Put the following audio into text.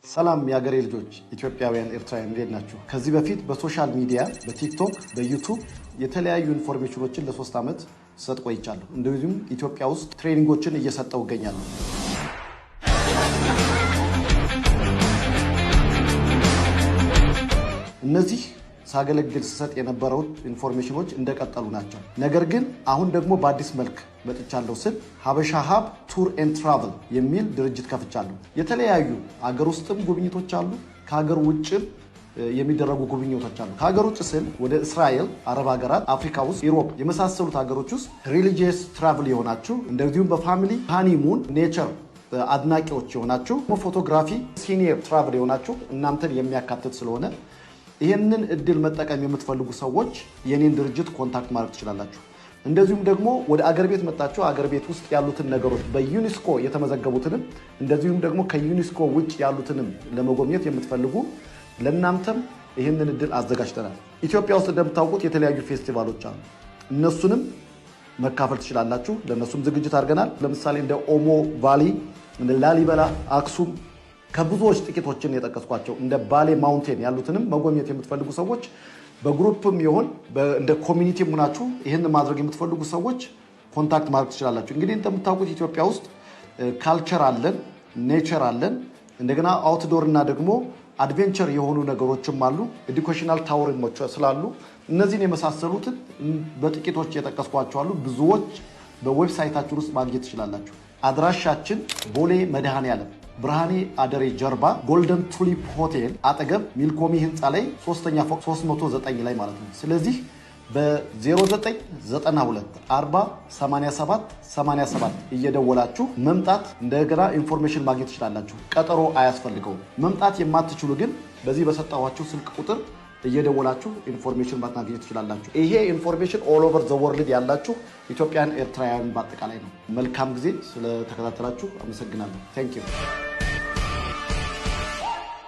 ሰላም ያገሬ ልጆች ኢትዮጵያውያን ኤርትራውያን እንዴት ናችሁ? ከዚህ በፊት በሶሻል ሚዲያ በቲክቶክ በዩቲዩብ የተለያዩ ኢንፎርሜሽኖችን ለ3 ዓመት ሰጥ ቆይቻለሁ። እንደዚሁም ኢትዮጵያ ውስጥ ትሬኒንጎችን እየሰጠው እገኛለሁ። እነዚህ ሳገለግል ሰጥ የነበረው ኢንፎርሜሽኖች እንደቀጠሉ ናቸው። ነገር ግን አሁን ደግሞ በአዲስ መልክ መጥቻለሁ ስል ሀበሻ ሀብ ቱር ኤንድ ትራቨል የሚል ድርጅት ከፍቻለሁ። የተለያዩ አገር ውስጥም ጉብኝቶች አሉ፣ ከሀገር ውጭም የሚደረጉ ጉብኝቶች አሉ። ከሀገር ውጭ ስል ወደ እስራኤል፣ አረብ ሀገራት፣ አፍሪካ ውስጥ፣ ዩሮፕ የመሳሰሉት ሀገሮች ውስጥ ሪሊጂየስ ትራቭል የሆናችሁ እንደዚሁም በፋሚሊ ሃኒሙን ኔቸር አድናቂዎች የሆናችሁ ፎቶግራፊ ሲኒየር ትራቭል የሆናችሁ እናንተን የሚያካትት ስለሆነ ይህንን እድል መጠቀም የምትፈልጉ ሰዎች የኔን ድርጅት ኮንታክት ማድረግ ትችላላችሁ። እንደዚሁም ደግሞ ወደ አገር ቤት መጣችሁ አገር ቤት ውስጥ ያሉትን ነገሮች በዩኔስኮ የተመዘገቡትንም እንደዚሁም ደግሞ ከዩኔስኮ ውጭ ያሉትንም ለመጎብኘት የምትፈልጉ ለእናንተም ይህንን እድል አዘጋጅተናል። ኢትዮጵያ ውስጥ እንደምታውቁት የተለያዩ ፌስቲቫሎች አሉ። እነሱንም መካፈል ትችላላችሁ። ለእነሱም ዝግጅት አድርገናል። ለምሳሌ እንደ ኦሞ ቫሊ፣ እንደ ላሊበላ፣ አክሱም ከብዙዎች ጥቂቶችን የጠቀስኳቸው እንደ ባሌ ማውንቴን ያሉትንም መጎብኘት የምትፈልጉ ሰዎች በግሩፕም ይሁን እንደ ኮሚኒቲም ሆናችሁ ይህን ማድረግ የምትፈልጉ ሰዎች ኮንታክት ማድረግ ትችላላችሁ። እንግዲህ እንደምታውቁት ኢትዮጵያ ውስጥ ካልቸር አለን፣ ኔቸር አለን፣ እንደገና አውትዶር እና ደግሞ አድቬንቸር የሆኑ ነገሮችም አሉ። ኤዱኬሽናል ታውሪንጎች ስላሉ እነዚህን የመሳሰሉትን በጥቂቶች የጠቀስኳቸው አሉ። ብዙዎች በዌብሳይታችን ውስጥ ማግኘት ትችላላችሁ። አድራሻችን ቦሌ መድኃኔዓለም ብርሃኔ አደሬ ጀርባ ጎልደን ቱሊፕ ሆቴል አጠገብ ሚልኮሚ ህንፃ ላይ 3ኛ ፎቅ 309 ላይ ማለት ነው። ስለዚህ በ0992 40 87 87 እየደወላችሁ መምጣት እንደገና ኢንፎርሜሽን ማግኘት ትችላላችሁ። ቀጠሮ አያስፈልገውም። መምጣት የማትችሉ ግን በዚህ በሰጣኋችሁ ስልክ ቁጥር እየደወላችሁ ኢንፎርሜሽን ማግኘት ትችላላችሁ። ይሄ ኢንፎርሜሽን ኦል ኦቨር ዘ ወርልድ ያላችሁ ኢትዮጵያን ኤርትራውያን በአጠቃላይ ነው። መልካም ጊዜ። ስለተከታተላችሁ አመሰግናለሁ። ታንክ ዩ